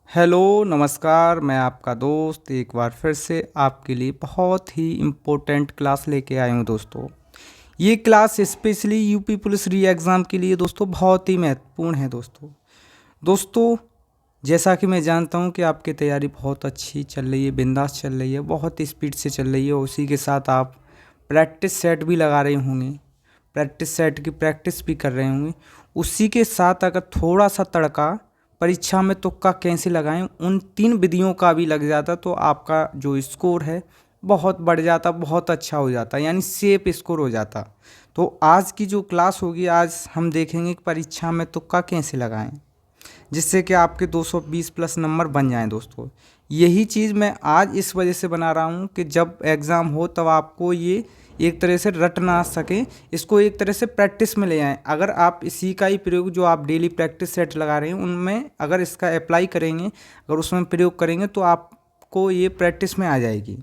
Hello नमस्कार। मैं आपका दोस्त एक बार फिर से आपके लिए बहुत ही इम्पोर्टेंट क्लास लेके आया हूँ दोस्तों। ये क्लास स्पेशली यूपी पुलिस री एग्ज़ाम के लिए दोस्तों बहुत ही महत्वपूर्ण है दोस्तों। जैसा कि मैं जानता हूँ कि आपकी तैयारी बहुत अच्छी चल रही है, बिंदास चल रही है, बहुत स्पीड से चल रही है। उसी के साथ आप प्रैक्टिस सेट भी लगा रहे होंगे, प्रैक्टिस सेट की प्रैक्टिस भी कर रहे होंगे। उसी के साथ अगर थोड़ा सा तड़का परीक्षा में तुक्का कैसे लगाएं उन 3 विधियों का भी लग जाता तो आपका जो स्कोर है बहुत बढ़ जाता, बहुत अच्छा हो जाता, यानी सेफ स्कोर हो जाता। तो आज की जो क्लास होगी, आज हम देखेंगे कि परीक्षा में तुक्का कैसे लगाएं जिससे कि आपके 220 प्लस नंबर बन जाएं दोस्तों। यही चीज़ मैं आज इस वजह से बना रहा हूँ कि जब एग्ज़ाम हो तब आपको ये एक तरह से रट ना सकें, इसको एक तरह से प्रैक्टिस में ले आएँ। अगर आप इसी का ही प्रयोग जो आप डेली प्रैक्टिस सेट लगा रहे हैं उनमें अगर इसका अप्लाई करेंगे, अगर उसमें प्रयोग करेंगे तो आपको ये प्रैक्टिस में आ जाएगी।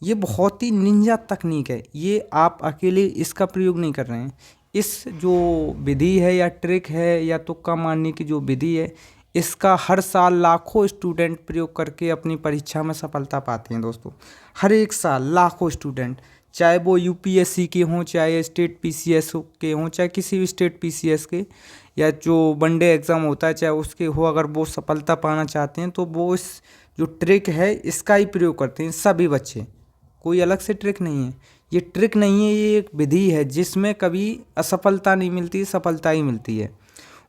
ये बहुत ही निंजा तकनीक है, ये आप अकेले इसका प्रयोग नहीं कर रहे हैं। इस जो विधि है या ट्रिक है या तुक्का मारने की जो विधि है, इसका हर साल लाखों स्टूडेंट प्रयोग करके अपनी परीक्षा में सफलता पाते हैं दोस्तों। हर एक साल लाखों स्टूडेंट, चाहे वो यूपीएससी के हों, चाहे स्टेट पीसीएस के हों, चाहे किसी भी स्टेट पीसीएस के, या जो वनडे एग्ज़ाम होता है चाहे उसके हो, अगर वो सफलता पाना चाहते हैं तो वो इस जो ट्रिक है इसका ही प्रयोग करते हैं सभी बच्चे। कोई अलग से ट्रिक नहीं है, ये ट्रिक नहीं है, ये एक विधि है जिसमें कभी असफलता नहीं मिलती, सफलता ही मिलती है।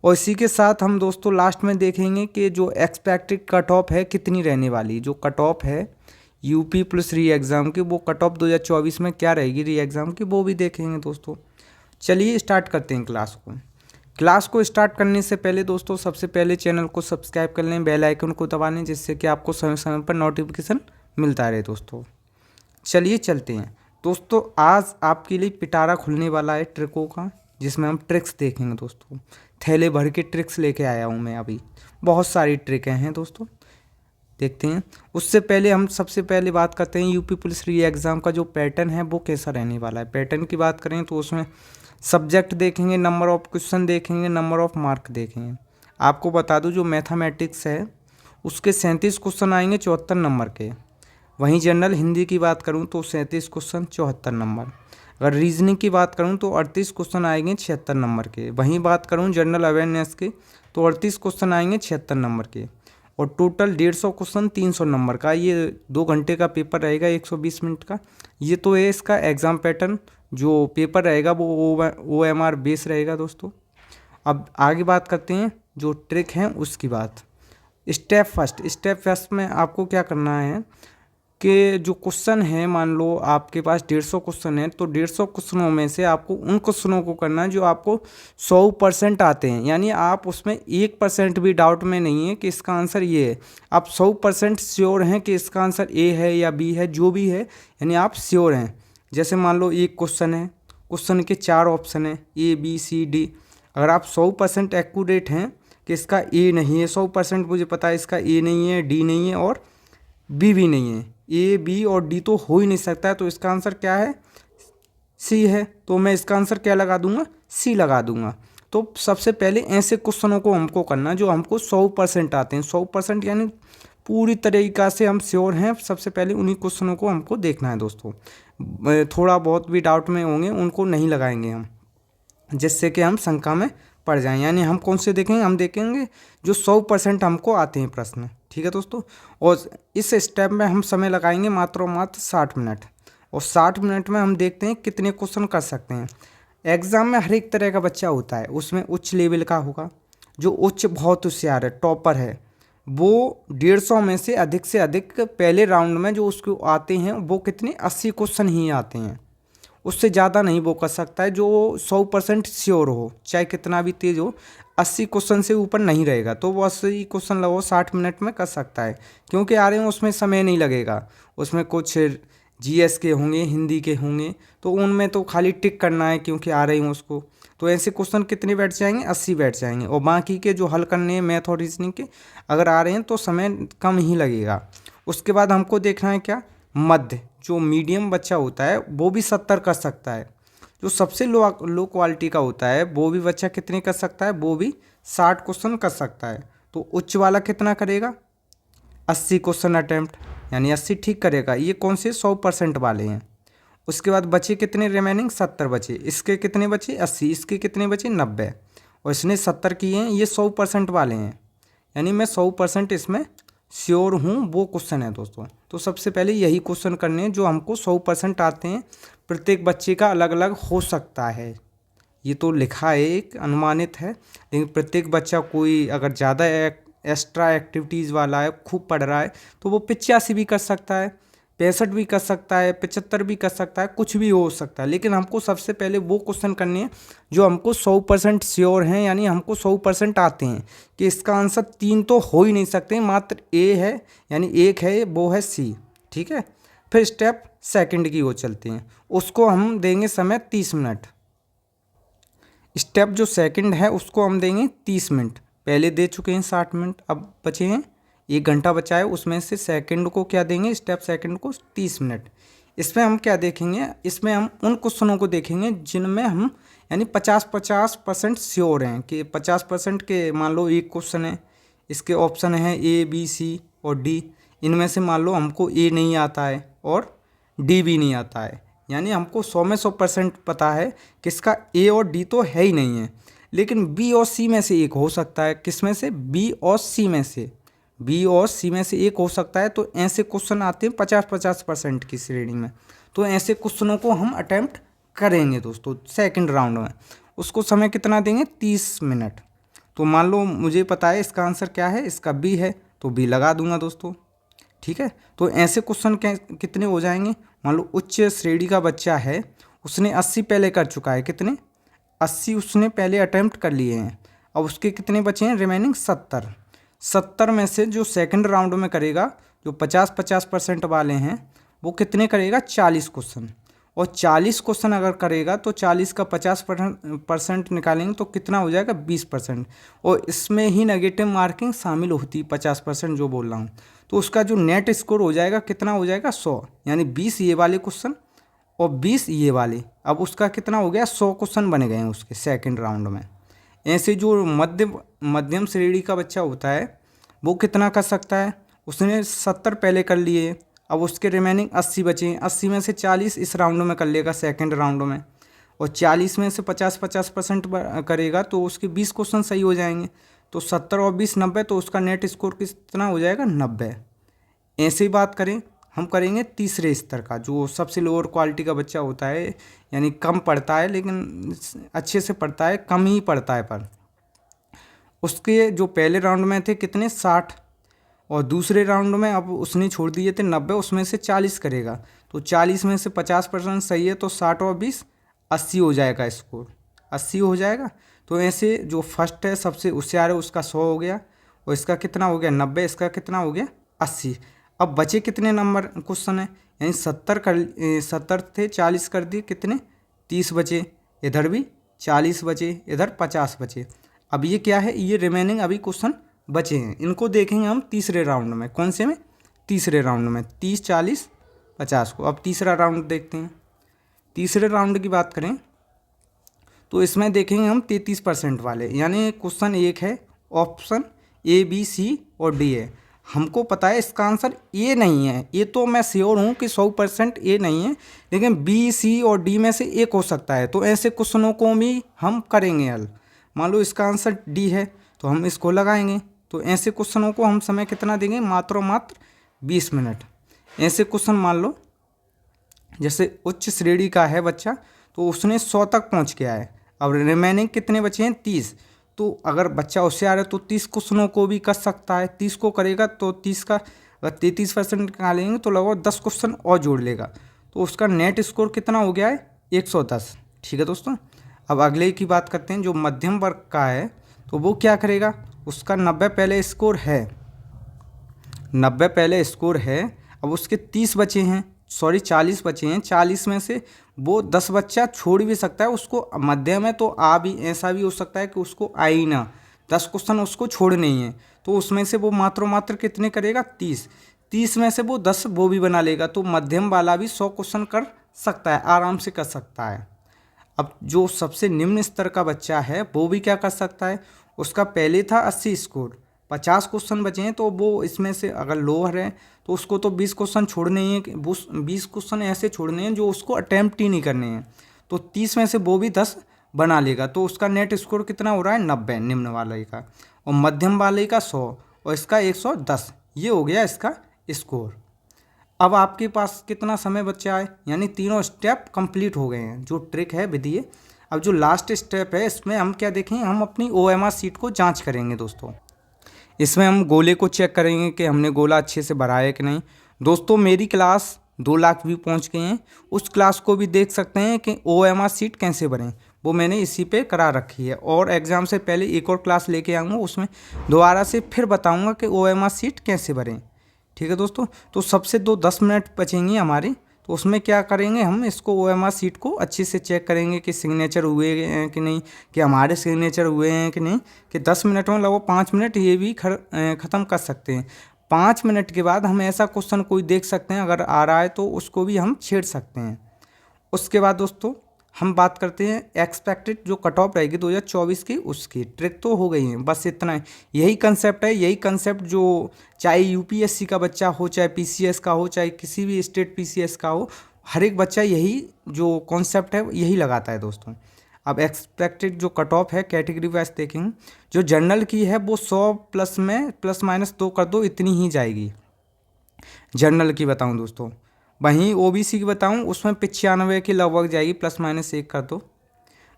और इसी के साथ हम दोस्तों लास्ट में देखेंगे कि जो एक्सपेक्टेड कट ऑफ है कितनी रहने वाली, जो कट ऑफ है यूपी प्लस री एग्ज़ाम की, वो कट ऑफ 2024 में क्या रहेगी री एग्ज़ाम की, वो भी देखेंगे दोस्तों। चलिए स्टार्ट करते हैं क्लास को स्टार्ट करने से पहले दोस्तों सबसे पहले चैनल को सब्सक्राइब कर लें, बेल आइकन को दबा लें जिससे कि आपको समय समय पर नोटिफिकेशन मिलता रहे दोस्तों। चलिए चलते हैं दोस्तों। आज आपके लिए पिटारा खुलने वाला है ट्रिकों का, जिसमें हम ट्रिक्स देखेंगे दोस्तों। थैले भर के ट्रिक्स लेके आया हूँ मैं अभी, बहुत सारी ट्रिकें हैं दोस्तों, देखते हैं। उससे पहले हम सबसे पहले बात करते हैं यूपी पुलिस री एग्ज़ाम का जो पैटर्न है वो कैसा रहने वाला है। पैटर्न की बात करें तो उसमें सब्जेक्ट देखेंगे, नंबर ऑफ क्वेश्चन देखेंगे, नंबर ऑफ मार्क देखेंगे। आपको बता दूं जो मैथमेटिक्स है उसके 37 क्वेश्चन आएंगे 74 नंबर के। वहीं जनरल हिंदी की बात करूं तो 37 क्वेश्चन 74 नंबर। अगर रीजनिंग की बात करूं तो 38 क्वेश्चन आएंगे 76 नंबर के। वहीं बात करूं जनरल अवेयरनेस के तो 38 क्वेश्चन आएंगे 76 नंबर के। और टोटल 150 क्वेश्चन 300 नंबर का, ये 2 घंटे का पेपर रहेगा 120 मिनट का। ये तो है इसका एग्ज़ाम पैटर्न। जो पेपर रहेगा वो OMR बेस रहेगा दोस्तों। अब आगे बात करते हैं जो ट्रिक हैं उसकी बात। स्टेप फर्स्ट में आपको क्या करना है कि जो क्वेश्चन है, मान लो आपके पास 150 क्वेश्चन है तो 150 क्वेश्चनों में से आपको उन क्वेश्चनों को करना है जो आपको 100% आते हैं, यानी आप उसमें 1% भी डाउट में नहीं है कि इसका आंसर ये है। आप 100% श्योर हैं कि इसका आंसर ए है या बी है, जो भी है, यानी आप श्योर हैं। जैसे मान लो एक क्वेश्चन है, क्वेश्चन के 4 ऑप्शन हैं A B C D। अगर आप 100% एक्यूरेट हैं कि इसका ए नहीं है, 100% मुझे पता है इसका ए नहीं है, डी नहीं है और बी भी नहीं है, ए बी और डी तो हो ही नहीं सकता है, तो इसका आंसर क्या है, सी है। तो मैं इसका आंसर क्या लगा दूंगा, सी लगा दूंगा। तो सबसे पहले ऐसे क्वेश्चनों को हमको करना जो हमको 100% आते हैं, 100% यानी पूरी तरीक़ा से हम श्योर हैं। सबसे पहले उन्हीं क्वेश्चनों को हमको देखना है दोस्तों। थोड़ा बहुत भी डाउट में होंगे उनको नहीं लगाएंगे हम, जिससे कि हम शंका में पड़ जाएं। यानी हम कौन से देखेंगे, हम देखेंगे जो 100% हमको आते हैं प्रश्न, ठीक है दोस्तों। और इस स्टेप में हम समय लगाएंगे मात्र और मात्र 60 मिनट। और 60 मिनट में हम देखते हैं कितने क्वेश्चन कर सकते हैं। एग्ज़ाम में हर एक तरह का बच्चा होता है, उसमें उच्च लेवल का होगा, जो उच्च बहुत होशियार है, टॉपर है, वो 150 में से अधिक पहले राउंड में जो उसको आते हैं वो कितने 80 क्वेश्चन ही आते हैं, उससे ज़्यादा नहीं वो कर सकता है। जो 100% श्योर हो, चाहे कितना भी तेज़ हो, 80 क्वेश्चन से ऊपर नहीं रहेगा, तो वो 80 क्वेश्चन लगभग 60 मिनट में कर सकता है। क्योंकि आ रहे हैं उसमें समय नहीं लगेगा, उसमें कुछ GS के होंगे, हिंदी के होंगे, तो उनमें तो खाली टिक करना है क्योंकि आ रहे हैं उसको। तो ऐसे क्वेश्चन कितने बैठ जाएंगे, 80 बैठ जाएंगे। और बाकी के जो हल करने हैं मैथ और रीजनिंग के, अगर आ रहे हैं तो समय कम ही लगेगा। उसके बाद हमको देखना है क्या, मध्य जो मीडियम बच्चा होता है वो भी 70 कर सकता है। जो सबसे लो क्वालिटी का होता है वो भी बच्चा कितने कर सकता है, वो भी 60 क्वेश्चन कर सकता है। तो उच्च वाला कितना करेगा, 80 क्वेश्चन अटैम्प्ट, यानी 80 ठीक करेगा। ये कौन से 100% वाले हैं। उसके बाद बचे कितने रिमेनिंग 70 बचे। इसके कितने बचे 80, इसके कितने बचे 90, और इसने 70 किए हैं। ये 100% वाले हैं, यानी मैं 100% इसमें श्योर हूँ। वो क्वेश्चन है दोस्तों। तो सबसे पहले यही क्वेश्चन करने हैं जो हमको 100% आते हैं। प्रत्येक बच्चे का अलग अलग हो सकता है, ये तो लिखा है, एक अनुमानित है, लेकिन प्रत्येक बच्चा कोई अगर ज़्यादा एक्स्ट्रा एक्टिविटीज़ वाला है, खूब पढ़ रहा है, तो वो 85 भी कर सकता है, 65 भी कर सकता है, 75 भी कर सकता है, कुछ भी हो सकता है। लेकिन हमको सबसे पहले वो क्वेश्चन करने हैं जो हमको 100% श्योर हैं, यानी हमको 100% आते हैं कि इसका आंसर 3 तो हो ही नहीं सकते, मात्र ए है, यानी एक है, वो है सी। ठीक है, फिर स्टेप सेकंड की ओर चलते हैं। उसको हम देंगे समय 30 मिनट। स्टेप जो सेकंड है उसको हम देंगे 30 मिनट। पहले दे चुके हैं 60 मिनट, अब बचे हैं 1 घंटा बचा है, उसमें से सेकंड को क्या देंगे, स्टेप सेकंड को 30 मिनट। इसमें हम क्या देखेंगे, इसमें हम उन क्वेश्चनों को देखेंगे जिनमें हम यानी 50% श्योर हैं कि 50% के, मान लो एक क्वेश्चन है, इसके ऑप्शन है ए बी सी और डी, इनमें से मान लो हमको ए नहीं आता है और डी भी नहीं आता है, यानी हमको 100 में 100% पता है कि इसका ए और डी तो है ही नहीं है, लेकिन बी और सी में से एक हो सकता है। किस में से, बी और सी में से, बी और सी में से एक हो सकता है। तो ऐसे क्वेश्चन आते हैं 50% की श्रेणी में। तो ऐसे क्वेश्चनों को हम अटैम्प्ट करेंगे दोस्तों सेकंड राउंड में। उसको समय कितना देंगे, 30 मिनट। तो मान लो मुझे पता है इसका आंसर क्या है, इसका बी है, तो बी लगा दूंगा दोस्तों। ठीक है, तो ऐसे क्वेश्चन कितने हो जाएंगे। मान लो उच्च श्रेणी का बच्चा है, उसने 80 पहले कर चुका है, कितने 80 उसने पहले अटैम्प्ट कर लिए हैं। अब उसके कितने बचे हैं रिमेनिंग 70 में से जो सेकंड राउंड में करेगा, जो 50% वाले हैं, वो कितने करेगा 40 क्वेश्चन। और 40 क्वेश्चन अगर करेगा तो 40 का 50% निकालेंगे तो कितना हो जाएगा 20%। और इसमें ही नेगेटिव मार्किंग शामिल होती 50% जो बोल रहा हूँ। तो उसका जो नेट स्कोर हो जाएगा कितना हो जाएगा 100, यानी 20 ये वाले क्वेश्चन और 20 ये वाले। अब उसका कितना हो गया 100 क्वेश्चन बने गए हैं उसके सेकंड राउंड में। ऐसे जो मध्यम श्रेणी का बच्चा होता है वो कितना कर सकता है, उसने 70 पहले कर लिए, अब उसके रिमेनिंग 80 बचे हैं। 80 में से 40 इस राउंड में कर लेगा सेकंड राउंड में, और 40 में से 50% करेगा तो उसके 20 क्वेश्चन सही हो जाएंगे। तो 70 और 20 90, तो उसका नेट स्कोर कितना हो जाएगा 90। ऐसे ही बात करें हम करेंगे तीसरे स्तर का, जो सबसे लोअर क्वालिटी का बच्चा होता है, यानी कम पढ़ता है लेकिन अच्छे से पढ़ता है, कम ही पढ़ता है, पर उसके जो पहले राउंड में थे कितने 60, और दूसरे राउंड में अब उसने छोड़ दिए थे 90, उसमें से 40 करेगा। तो 40 में से 50% सही है, तो 60 और 20 80 हो जाएगा, स्कोर 80 हो जाएगा। तो ऐसे जो फर्स्ट है सबसे होशियार है उसका 100 हो गया, और इसका कितना हो गया 90, इसका कितना हो गया 80। अब बचे कितने नंबर क्वेश्चन है, यानी 70 थे, 40 कर दिए, कितने 30 बचे, इधर भी 40 बचे, इधर 50 बचे। अब ये क्या है, ये रिमेनिंग अभी क्वेश्चन बचे हैं, इनको देखेंगे हम तीसरे राउंड में। कौन से में, तीसरे राउंड में 30 40 50 को। अब तीसरा राउंड देखते हैं। तीसरे राउंड की बात करें तो इसमें देखेंगे हम 33% वाले, यानी क्वेश्चन एक है, ऑप्शन ए बी सी और डी है। हमको पता है इसका आंसर ए नहीं है, ये तो मैं श्योर हूँ कि 100% ए नहीं है, लेकिन बी सी और डी में से एक हो सकता है। तो ऐसे क्वेश्चनों को भी हम करेंगे हल। मान लो इसका आंसर डी है तो हम इसको लगाएंगे। तो ऐसे क्वेश्चनों को हम समय कितना देंगे, मात्र 20 मिनट। ऐसे क्वेश्चन मान लो जैसे उच्च श्रेणी का है बच्चा, तो उसने 100 तक पहुंच गया है, अब रिमेनिंग कितने बचे हैं 30। तो अगर बच्चा होशियार है तो 30 क्वेश्चनों को भी कर सकता है, 30 को करेगा तो 30 का अगर 33% निकालेंगे तो लगभग 10 क्वेश्चन और जोड़ लेगा, तो उसका नेट स्कोर कितना हो गया है 110। ठीक है दोस्तों, अब अगले की बात करते हैं। जो मध्यम वर्ग का है तो वो क्या करेगा, उसका 90 पहले स्कोर है, 90 पहले स्कोर है। अब उसके 30 बचे हैं, 40 बचे हैं। 40 में से वो 10 बच्चा छोड़ भी सकता है, उसको मध्यम है तो भी ऐसा भी हो सकता है कि उसको आई ना, 10 क्वेश्चन उसको छोड़ने ही है। तो उसमें से वो मात्र कितने करेगा 30 में से वो 10 वो भी बना लेगा। तो मध्यम वाला भी 100 क्वेश्चन कर सकता है, आराम से कर सकता है। अब जो सबसे निम्न स्तर का बच्चा है वो भी क्या कर सकता है, उसका पहले था 80 स्कोर, 50 क्वेश्चन बचे हैं, तो वो इसमें से अगर लोअर है तो उसको तो 20 क्वेश्चन छोड़ने ही हैं, 20 क्वेश्चन ऐसे छोड़ने हैं जो उसको अटैम्प्ट ही नहीं करने हैं। तो 30 में से वो भी 10 बना लेगा, तो उसका नेट स्कोर कितना हो रहा है 90 निम्न वाले का, और मध्यम वाले का 100 और इसका 110। ये हो गया इसका स्कोर। अब आपके पास कितना समय बचा है, यानी तीनों स्टेप कंप्लीट हो गए हैं, जो ट्रिक है विधि है। अब जो लास्ट स्टेप है इसमें हम क्या देखेंगे, हम अपनी OMR सीट को जांच करेंगे दोस्तों। इसमें हम गोले को चेक करेंगे कि हमने गोला अच्छे से भरा है कि नहीं। दोस्तों मेरी क्लास 2 लाख व्यू पहुंच गए हैं, उस क्लास को भी देख सकते हैं कि OMR सीट कैसे भरें, वो मैंने इसी पे करा रखी है। और एग्ज़ाम से पहले एक और क्लास लेके आऊँगा, उसमें दोबारा से फिर बताऊँगा कि OMR सीट कैसे भरें। ठीक है दोस्तों, तो सबसे 10 मिनट बचेंगे हमारे, तो उसमें क्या करेंगे, हम इसको OMR सीट को अच्छे से चेक करेंगे कि सिग्नेचर हुए हैं कि नहीं, कि हमारे सिग्नेचर हुए हैं कि नहीं। कि 10 मिनट में लगभग 5 मिनट ये भी ख़त्म कर सकते हैं। 5 मिनट के बाद हम ऐसा क्वेश्चन कोई देख सकते हैं, अगर आ रहा है तो उसको भी हम छेड़ सकते हैं। उसके बाद दोस्तों हम बात करते हैं एक्सपेक्टेड जो कट ऑफ रहेगी 2024 की, उसकी ट्रिक तो हो गई है, बस इतना है। यही कंसेप्ट है, यही कंसेप्ट जो चाहे UPSC का बच्चा हो, चाहे PCS का हो, चाहे किसी भी स्टेट PCS का हो, हर एक बच्चा यही जो कॉन्सेप्ट है यही लगाता है दोस्तों। अब एक्सपेक्टेड जो कट ऑफ है कैटेगरी वाइज देखेंगे, जो जनरल की है वो 100 प्लस में प्लस माइनस 2 कर दो, इतनी ही जाएगी जनरल की बताऊं दोस्तों। वहीं OBC की बताऊं, उसमें 95 के लगभग जाएगी, प्लस माइनस 1 कर दो।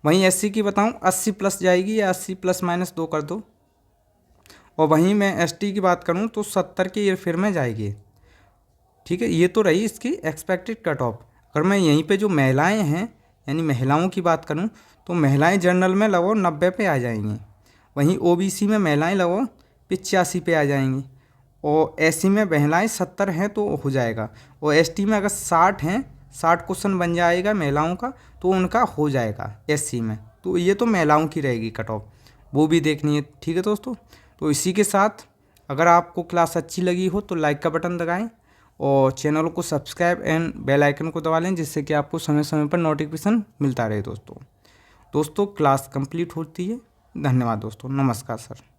वहीं SC की बताऊं 80 प्लस जाएगी, या 80 प्लस माइनस 2 कर दो। और वहीं मैं ST की बात करूं तो 70 के ईयरफेयर में जाएगी। ठीक है, ये तो रही इसकी एक्सपेक्टेड कट ऑफ। अगर मैं यहीं पे जो महिलाएं हैं, यानी महिलाओं की बात करूं, तो महिलाएं जनरल में लगभग 90 पे आ जाएंगी। वहीं OBC में महिलाएं लगभग 85 पे आ जाएंगी, और SC में महिलाएं 70 हैं तो हो जाएगा, और ST में अगर 60 हैं, 60 क्वेश्चन बन जाएगा महिलाओं का, तो उनका हो जाएगा SC में। तो ये तो महिलाओं की रहेगी कट ऑफ, वो भी देखनी है। ठीक है दोस्तों, तो इसी के साथ अगर आपको क्लास अच्छी लगी हो तो लाइक का बटन दबाएं, और चैनल को सब्सक्राइब एंड बेल आइकन को दबा लें, जिससे कि आपको समय समय पर नोटिफिकेशन मिलता रहे दोस्तों। क्लास कंप्लीट होती है। धन्यवाद दोस्तों, नमस्कार सर।